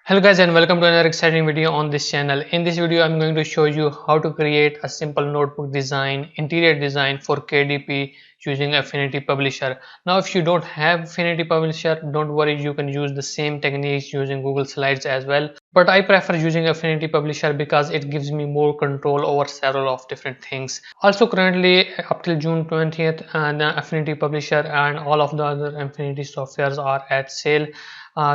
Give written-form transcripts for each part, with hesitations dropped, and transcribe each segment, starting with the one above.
Hello guys, and welcome to another exciting video on this channel. In this video I'm going to show you how to create a simple notebook design, interior design for KDP using Affinity Publisher. Now if you don't have Affinity Publisher, don't worry, you can use the same techniques using Google Slides as well. But I prefer using Affinity Publisher because it gives me more control over several of different things. Also currently up till June 20th, the Affinity Publisher and all of the other Affinity softwares are at sale.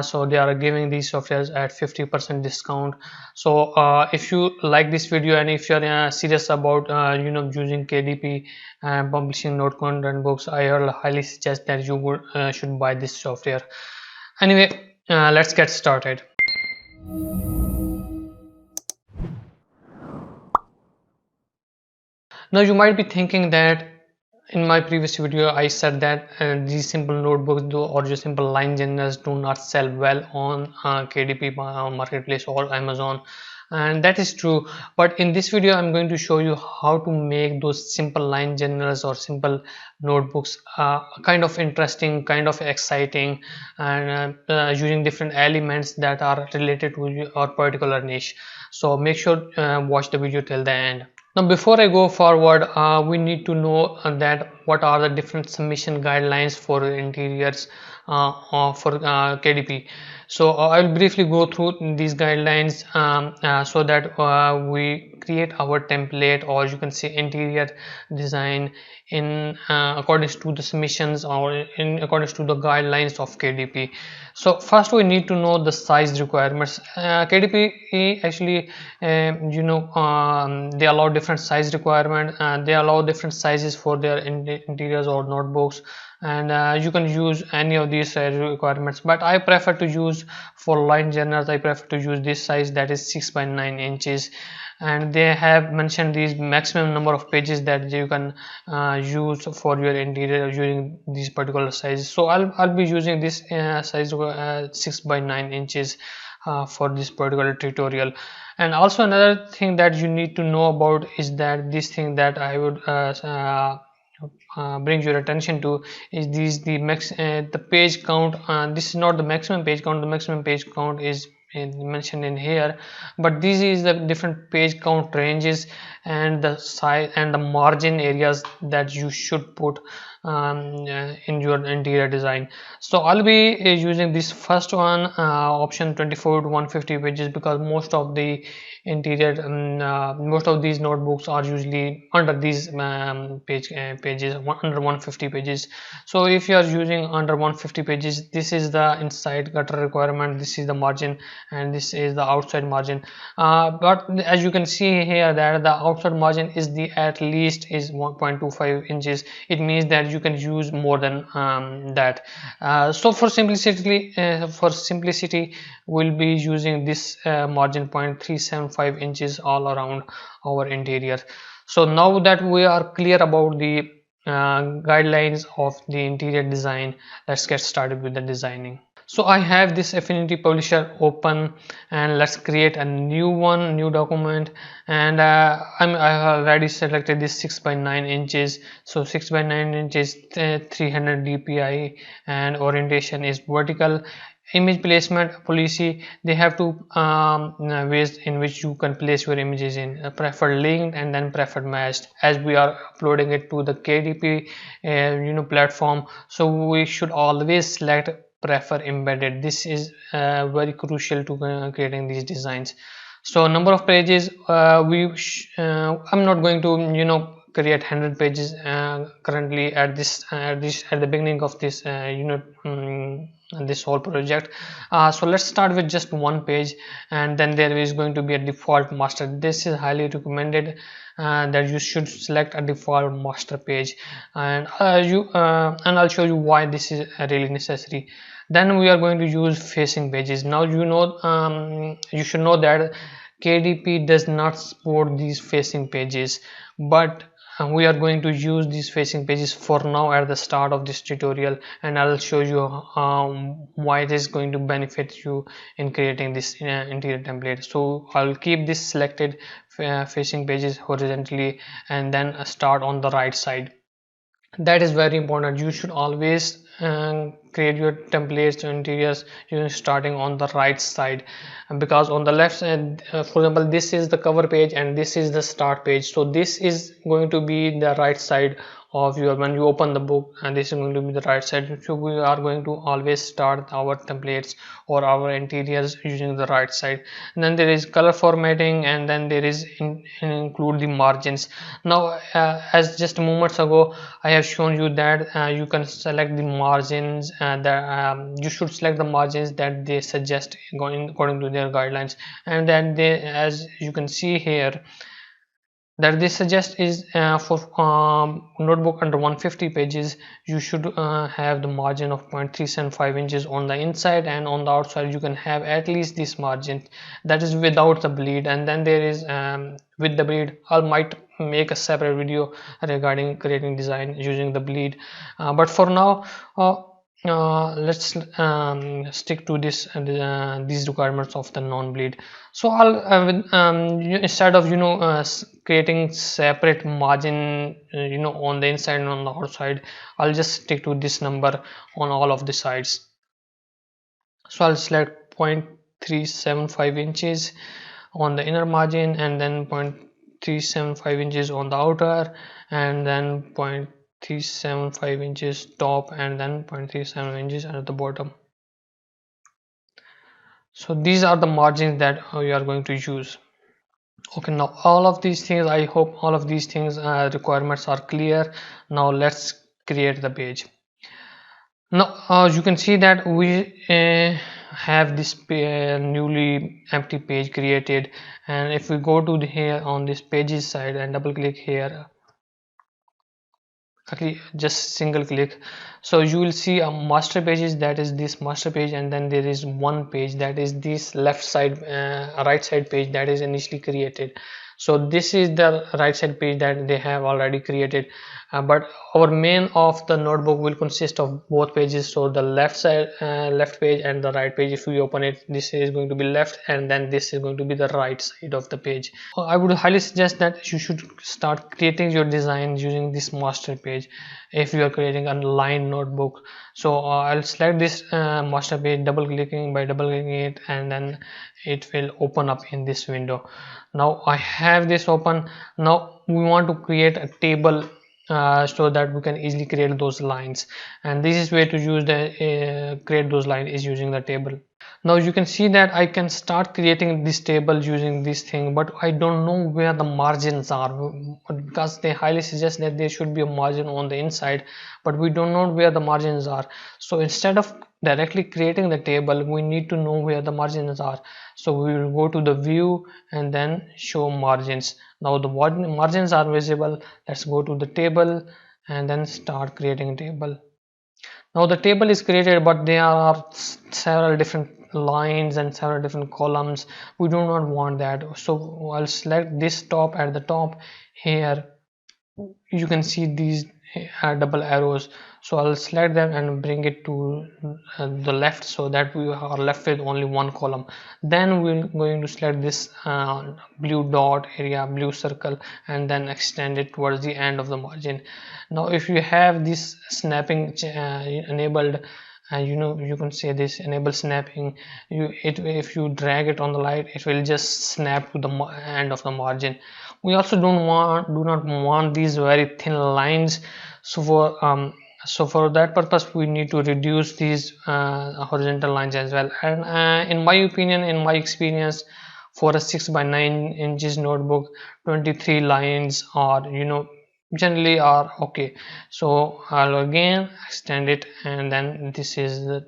So they are giving these softwares at 50% discount. So if you like this video and if you're serious about using KDP and publishing note content books, I highly suggest that you should buy this software. Anyway, let's get started. Now you might be thinking that in my previous video I said that these simple notebooks or just simple line journals do not sell well on KDP marketplace or Amazon, and that is true. But in this video I'm going to show you how to make those simple line journals or simple notebooks kind of interesting, kind of exciting, and using different elements that are related to your particular niche. So make sure watch the video till the end. Now before I go forward, we need to know that what are the different submission guidelines for interiors for KDP. So I'll briefly go through these guidelines so that we create our template, or you can say interior design in accordance to the submissions or in accordance to the guidelines of KDP. So first we need to know the size requirements. KDP actually they allow different size requirement, and they allow different sizes for their interiors or notebooks, and you can use any of these size requirements, but I prefer to use for line journals. I prefer to use this size, that is 6 by 9 inches, and they have mentioned these maximum number of pages that you can use for your interior using these particular sizes. So I'll be using this size 6 by 9 inches for this particular tutorial. And also another thing that you need to know about is that this thing that I would bring your attention to is the page count. This is not the maximum page count. The maximum page count is mentioned in here, but this is the different page count ranges and the size and the margin areas that you should put in your interior design. So I'll be using this first one, option 24 to 150 pages, because most of the interior most of these notebooks are usually under these pages under 150 pages. So if you are using under 150 pages, this is the inside gutter requirement, this is the margin, and this is the outside margin. But as you can see here that the outside margin is the at least is 1.25 inches. It means that you can use more than that. So for simplicity we'll be using this margin 0.375 inches all around our interior. So now that we are clear about the guidelines of the interior design, let's get started with the designing. So I have this Affinity Publisher open, and let's create a new document, and I have already selected this 6 by 9 inches. So 6 by 9 inches, 300 dpi, and orientation is vertical. Image placement policy, they have two ways in which you can place your images in: preferred linked and then preferred matched. As we are uploading it to the KDP platform, so we should always select prefer embedded. This is very crucial to creating these designs. So number of pages, I'm not going to create 100 pages currently at the beginning of this this whole project. So let's start with just one page, and then there is going to be a default master. This is highly recommended that you should select a default master page, and I'll show you why this is really necessary. Then we are going to use facing pages. Now you should know that KDP does not support these facing pages, but we are going to use these facing pages for now at the start of this tutorial, and I'll show you why it is going to benefit you in creating this interior template. So I'll keep this selected facing pages horizontally and then start on the right side. That is very important. You should always create your templates or interiors using starting on the right side, because on the left side, for example, this is the cover page and this is the start page, so this is going to be the right side of your, when you open the book, and this is going to be the right side. So we are going to always start our templates or our interiors using the right side. And then there is color formatting, and then there is include the margins. Now as just moments ago I have shown you that you can select the margins, you should select the margins that they suggest going according to their guidelines, and then they, as you can see here, that they suggest is for notebook under 150 pages you should have the margin of 0.375 inches on the inside, and on the outside you can have at least this margin, that is without the bleed. And then there is with the bleed. I might make a separate video regarding creating design using the bleed, but for now let's stick to this these requirements of the non-bleed. So I'll instead of creating separate margin on the inside and on the outside, I'll just stick to this number on all of the sides. So I'll select 0.375 inches on the inner margin, and then 0.375 inches on the outer, and then 0.375 inches top, and then 0.37 inches at the bottom. So these are the margins that we are going to use. Okay, now all of these things, I hope all of these things requirements are clear. Now let's create the page. Now you can see that we have this newly empty page created, and if we go to the here on this pages side and double click here, okay, just single click, so you will see a master pages, that is this master page, and then there is one page that is this left side right side page that is initially created. So this is the right side page that they have already created, but our main of the notebook will consist of both pages. So the left side left page and the right page, if we open it, this is going to be left, and then this is going to be the right side of the page. I would highly suggest that you should start creating your design using this master page if you are creating a line notebook. So I'll select this master page, double clicking it, and then it will open up in this window. Now I have this open. Now we want to create a table so that we can easily create those lines, and this is way to use the create those lines is using the table. Now you can see that I can start creating this table using this thing, but I don't know where the margins are, because they highly suggest that there should be a margin on the inside, but we don't know where the margins are. So instead of directly creating the table, we need to know where the margins are. So we will go to the view and then show margins. Now the margins are visible. Let's go to the table and then start creating a table. Now the table is created, but there are several different lines and several different columns. We do not want that, so I'll select this top. At the top here you can see these double arrows, so I'll select them and bring it to the left, so that we are left with only one column. Then we're going to select this blue dot area, blue circle, and then extend it towards the end of the margin. Now if you have this snapping enabled, you can say this enable snapping, if you drag it on the light, it will just snap to the end of the margin. We also do not want these very thin lines, so for that purpose we need to reduce these horizontal lines as well. And in my opinion, in my experience, for a 6 by 9 inches notebook, 23 lines are generally are okay. So I'll again extend it, and then this is the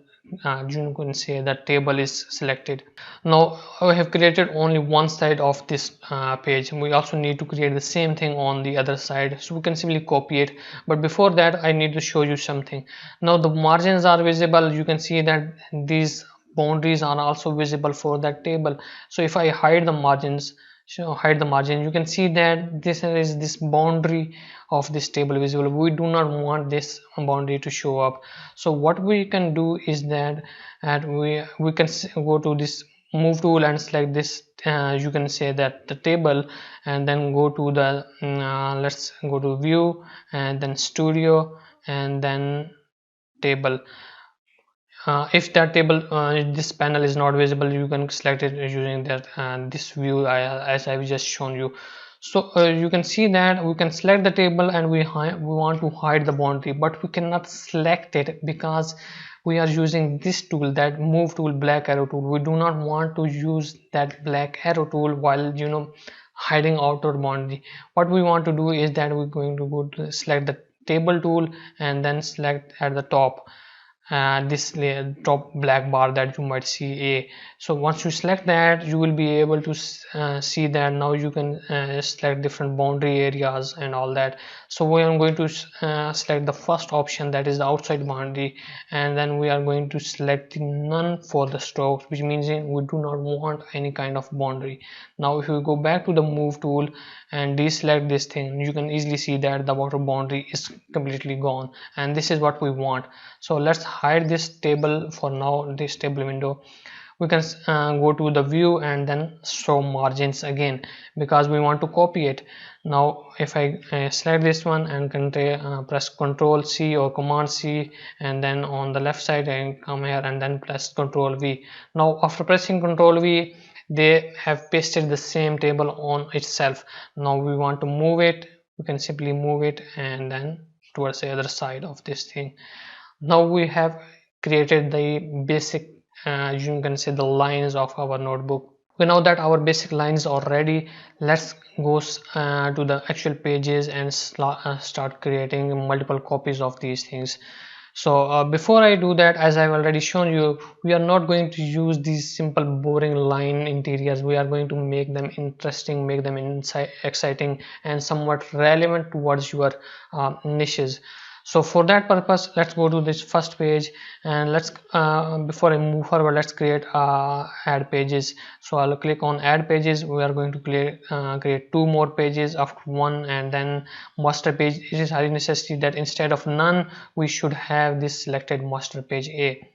you can say that table is selected. Now I have created only one side of this page. We also need to create the same thing on the other side, so we can simply copy it. But before that I need to show you something. Now the margins are visible. You can see that these boundaries are also visible for that table. So if I hide the margins, you can see that this is this boundary of this table visible. We do not want this boundary to show up. So what we can do is that we can go to this move tool and select this you can say that the table, and then go to the let's go to view and then studio, and then table. If that table, this panel is not visible, you can select it using that this view as I've just shown you. So you can see that we can select the table and we want to hide the boundary, but we cannot select it because we are using this tool, that move tool, black arrow tool. We do not want to use that black arrow tool while hiding outer boundary. What we want to do is that we're going to go to select the table tool and then select at the top this top black bar that you might see a. So once you select that, you will be able to see that now you can select different boundary areas and all that. So we are going to select the first option, that is the outside boundary, and then we are going to select none for the strokes, which means we do not want any kind of boundary. Now if we go back to the move tool and deselect this thing, you can easily see that the water boundary is completely gone, and this is what we want. So let's hide this table for now, this table window. We can go to the view and then show margins again because we want to copy it. Now if I select this one and press Ctrl C or Command C, and then on the left side I come here and then press Ctrl V. Now after pressing Ctrl V, they have pasted the same table on itself. Now we want to move it, we can simply move it and then towards the other side of this thing. Now we have created the basic you can say the lines of our notebook. We know that our basic lines are ready. Let's go to the actual pages and start creating multiple copies of these things. So before I do that, as I've already shown you, we are not going to use these simple boring line interiors. We are going to make them interesting, make them exciting and somewhat relevant towards your niches. So for that purpose, let's go to this first page and let's before I move forward, let's create add pages. So I'll click on add pages. We are going to create two more pages after one, and then master page. It is highly necessary that instead of none we should have this selected master page A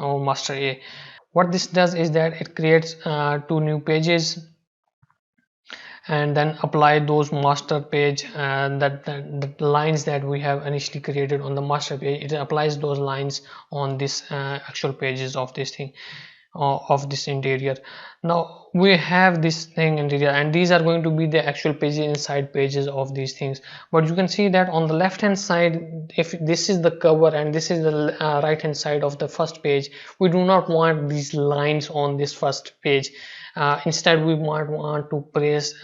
or master A. What this does is that it creates two new pages and then apply those master page and the lines that we have initially created on the master page. It applies those lines on this actual pages of this thing of this interior. Now we have this thing interior, and these are going to be the actual pages inside pages of these things. But you can see that on the left hand side, if this is the cover and this is the right hand side of the first page, we do not want these lines on this first page. Instead we might want to place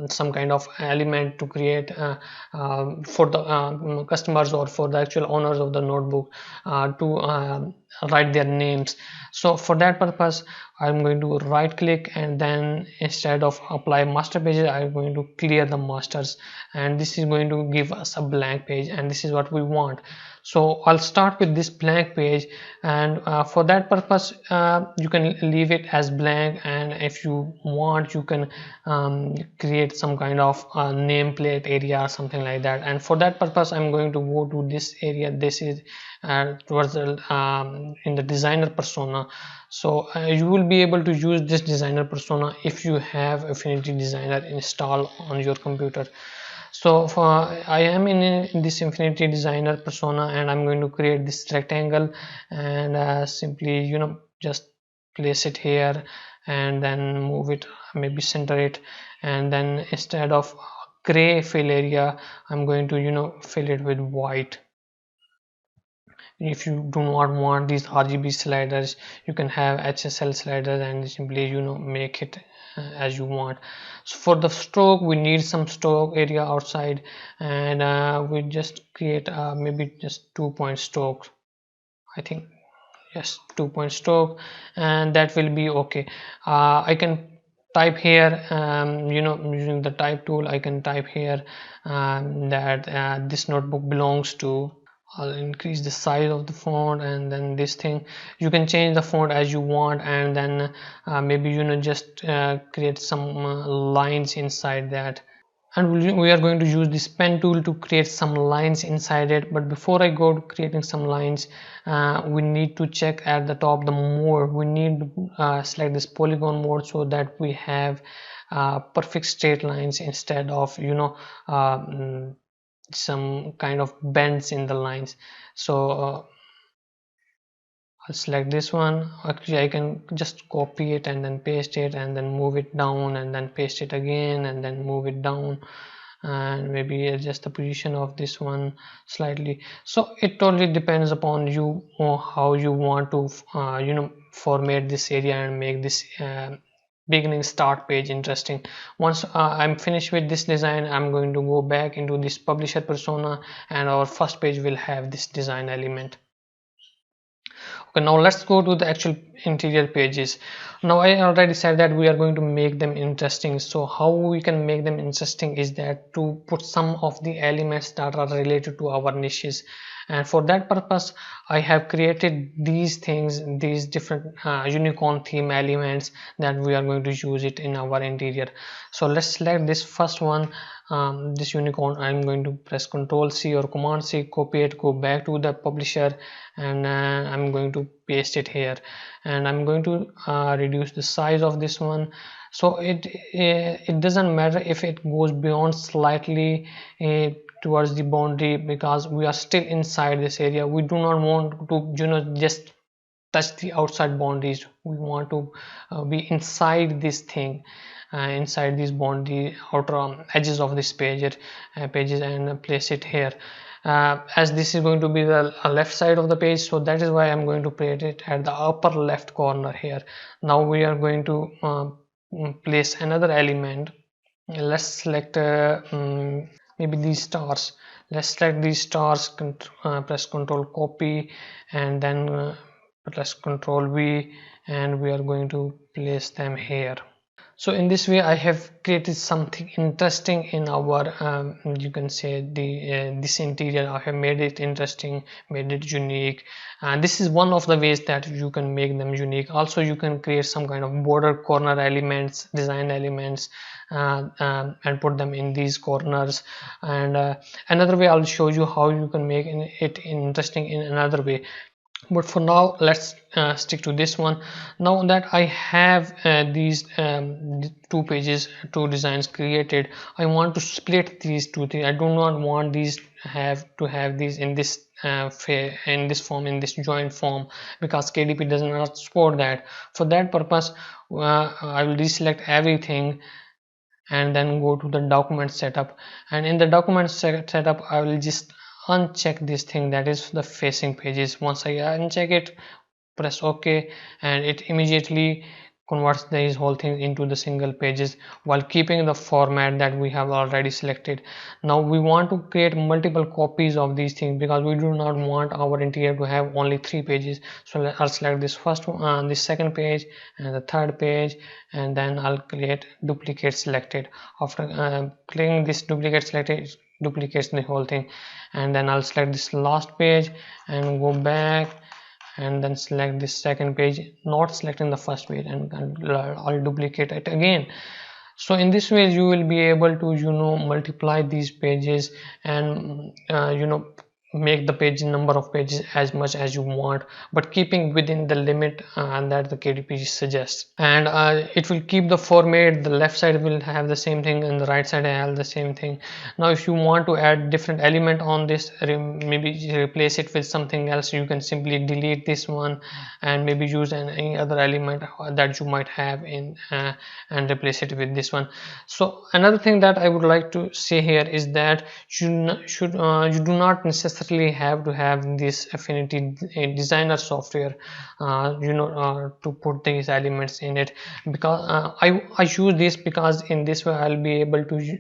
some kind of element to create for the customers or for the actual owners of the notebook to write their names. So for that purpose, I'm going to right click and then instead of apply master pages, I'm going to clear the masters, and this is going to give us a blank page, and this is what we want. So I'll start with this blank page, and for that purpose you can leave it as blank, and if you want you can create some kind of nameplate area or something like that. And for that purpose I'm going to go to this area. This is towards the in the designer persona. So you will be able to use this designer persona if you have Affinity Designer installed on your computer. So I am in this Affinity Designer persona, and I'm going to create this rectangle and simply just place it here and then move it, maybe center it, and then instead of gray fill area I'm going to fill it with white. If you do not want these RGB sliders, you can have HSL sliders and simply make it as you want. So for the stroke, we need some stroke area outside, and we just create maybe just 2-point stroke. I think yes, 2-point stroke, and that will be okay. I can type here using the type tool. I can type here that this notebook belongs to. I'll increase the size of the font, and then this thing you can change the font as you want, and then maybe just create some lines inside that. And we are going to use this pen tool to create some lines inside it. But before I go to creating some lines, we need to check at the top the mode. We need to select this polygon mode so that we have perfect straight lines instead of some kind of bends in the lines. So I'll select this one. Actually I can just copy it and then paste it and then move it down and then paste it again and then move it down, and maybe adjust the position of this one slightly. So it totally depends upon you or how you want to format this area and make this beginning start page interesting. Once I'm finished with this design, I'm going to go back into this publisher persona and our first page will have this design element. Okay, now let's go to the actual interior pages. Now I already said that we are going to make them interesting. So how we can make them interesting is that to put some of the elements that are related to our niches, and for that purpose I have created these things, these different unicorn theme elements that we are going to use it in our interior. So let's select this first one, this unicorn. I'm going to press Ctrl C or Command C, copy it, go back to the publisher, and I'm going to paste it here, and I'm going to reduce the size of this one. So it doesn't matter if it goes beyond slightly towards the boundary, because we are still inside this area. We do not want to just touch the outside boundaries. We want to be inside this thing, inside these boundary outer edges of this pages, and place it here. As this is going to be the left side of the page, so that is why I'm going to place it at the upper left corner here. Now we are going to place another element. Let's select maybe these stars. Let's select these stars, press Ctrl copy, and then press Ctrl V, and we are going to place them here. So in this way I have created something interesting in our you can say the this interior. I have made it interesting, made it unique, and this is one of the ways that you can make them unique. Also you can create some kind of border corner elements, design elements, and put them in these corners. And another way I'll show you how you can make it interesting in another way, but for now let's stick to this one. Now that I have these two pages, two designs created, I want to split these two things. I do not want these to have these in this in this form, in this joint form, because KDP does not support that. For that purpose I will deselect everything and then go to the document setup, and in the document setup I will just uncheck this thing, that is the facing pages. Once I uncheck it, press OK, and it immediately converts these whole things into the single pages while keeping the format that we have already selected. Now we want to create multiple copies of these things because we do not want our interior to have only 3 pages. So I'll select this first one, this second page, and the third page, and then I'll create duplicate selected. After clicking this duplicate selected, it duplicates the whole thing, and then I'll select this last page and go back and then select this second page, not selecting the first page, and I'll duplicate it again. So in this way you will be able to multiply these pages and make the page number of pages as much as you want, but keeping within the limit that the KDP suggests. And it will keep the format. The left side will have the same thing and the right side have the same thing. Now if you want to add different element on this, maybe replace it with something else, you can simply delete this one and maybe use any other element that you might have in and replace it with this one. So another thing that I would like to say here is that you do not necessarily have to have this Affinity designer software to put these elements in it, because I use this because in this way I'll be able to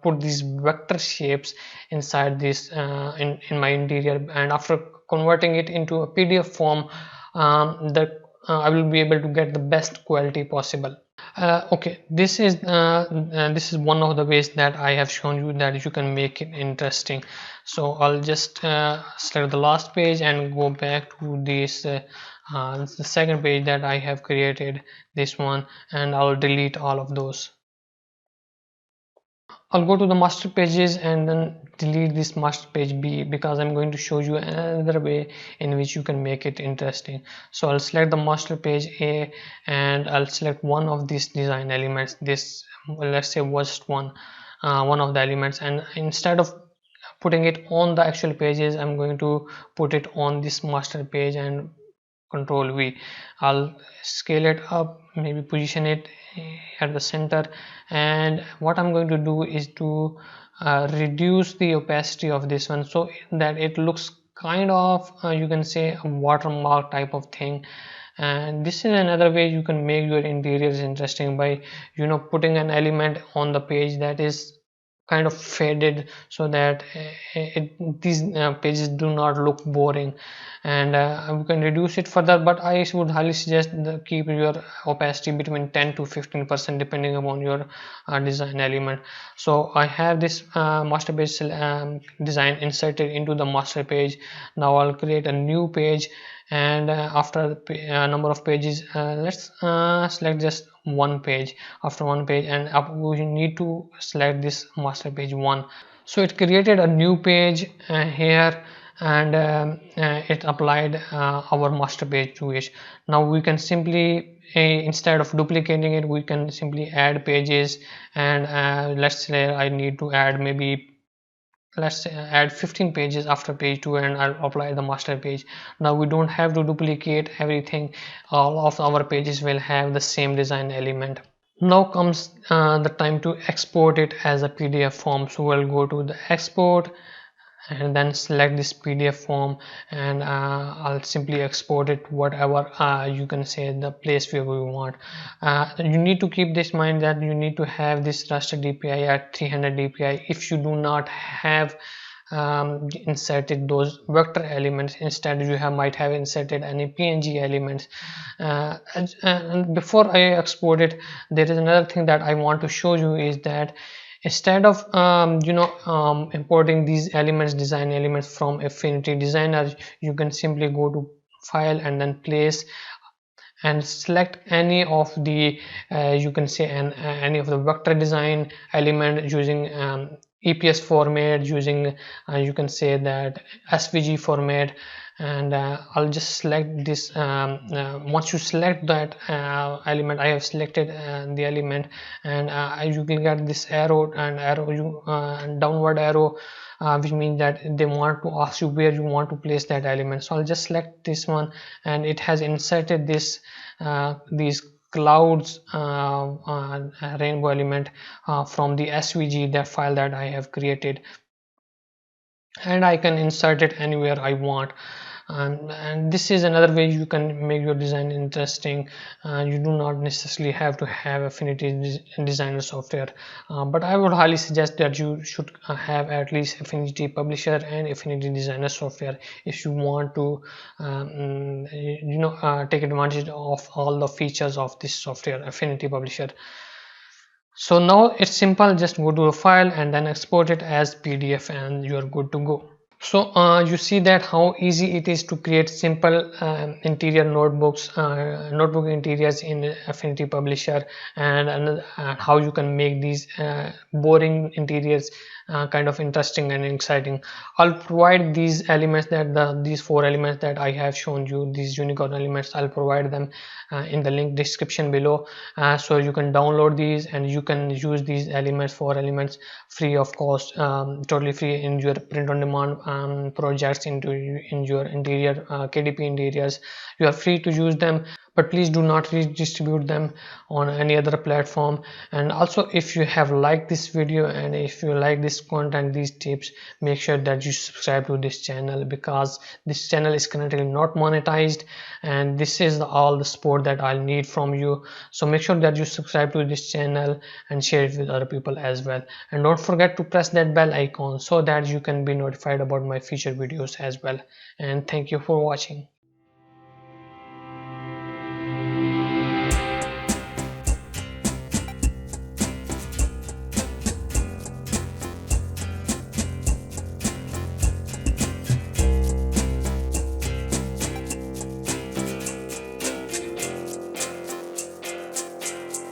put these vector shapes inside this in my interior, and after converting it into a PDF form, I will be able to get the best quality possible. Okay, this is one of the ways that I have shown you that you can make it interesting. So I'll just select the last page and go back to this the second page that I have created, this one, and I'll delete all of those. I'll go to the master pages and then delete this master page B, because I'm going to show you another way in which you can make it interesting. So I'll select the master page A and I'll select one of these design elements, this, let's say, worst one of the elements, and instead of putting it on the actual pages, I'm going to put it on this master page and Control V. I'll scale it up, maybe position it at the center, and what I'm going to do is to reduce the opacity of this one so that it looks kind of you can say a watermark type of thing. And this is another way you can make your interiors interesting by putting an element on the page that is kind of faded so that these pages do not look boring. And you can reduce it further, but I would highly suggest keep your opacity between 10 to 15% depending upon your design element. So I have this master page design inserted into the master page. Now I'll create a new page, and after a number of pages, let's select just one page. After one page and up, we need to select this master page 1. So it created a new page here, and it applied our master page to it. Now we can simply instead of duplicating it, we can simply add pages, and let's say I need to add maybe, let's say, add 15 pages after page 2, and I'll apply the master page. Now we don't have to duplicate everything. All of our pages will have the same design element. Now comes the time to export it as a PDF form. So we'll go to the export and then select this PDF form, and I'll simply export it whatever you can say the place where we want. You need to keep this in mind that you need to have this raster DPI at 300 DPI. If you do not have inserted those vector elements, instead you might have inserted any PNG elements. And before I export it, there is another thing that I want to show you, is that instead of importing these elements, design elements from Affinity Designer, you can simply go to file and then place and select any of the you can say any of the vector design element using EPS format, using you can say that SVG format. And I'll just select this. Once you select that element, I have selected the element, and you can get this arrow and downward arrow, which means that they want to ask you where you want to place that element. So I'll just select this one, and it has inserted this these clouds rainbow element from the SVG, that file that I have created, and I can insert it anywhere I want. And this is another way you can make your design interesting. You do not necessarily have to have Affinity Designer software, but I would highly suggest that you should have at least Affinity Publisher and Affinity Designer software if you want to take advantage of all the features of this software, Affinity Publisher. So now it's simple, just go to a file and then export it as PDF, and you are good to go. So you see that how easy it is to create simple interior notebooks, notebook interiors in Affinity Publisher, and how you can make these boring interiors kind of interesting and exciting. I'll provide these elements, that these 4 elements that I have shown you, these unicorn elements, I'll provide them in the link description below, so you can download these and you can use these elements, 4 elements, free of cost, totally free in your print on demand projects, in your interior KDP interiors. You are free to use them, but please do not redistribute them on any other platform. And also, if you have liked this video and if you like this content, these tips, make sure that you subscribe to this channel, because this channel is currently not monetized, and this is all the support that I'll need from you. So make sure that you subscribe to this channel and share it with other people as well, and don't forget to press that bell icon so that you can be notified about my future videos as well. And thank you for watching.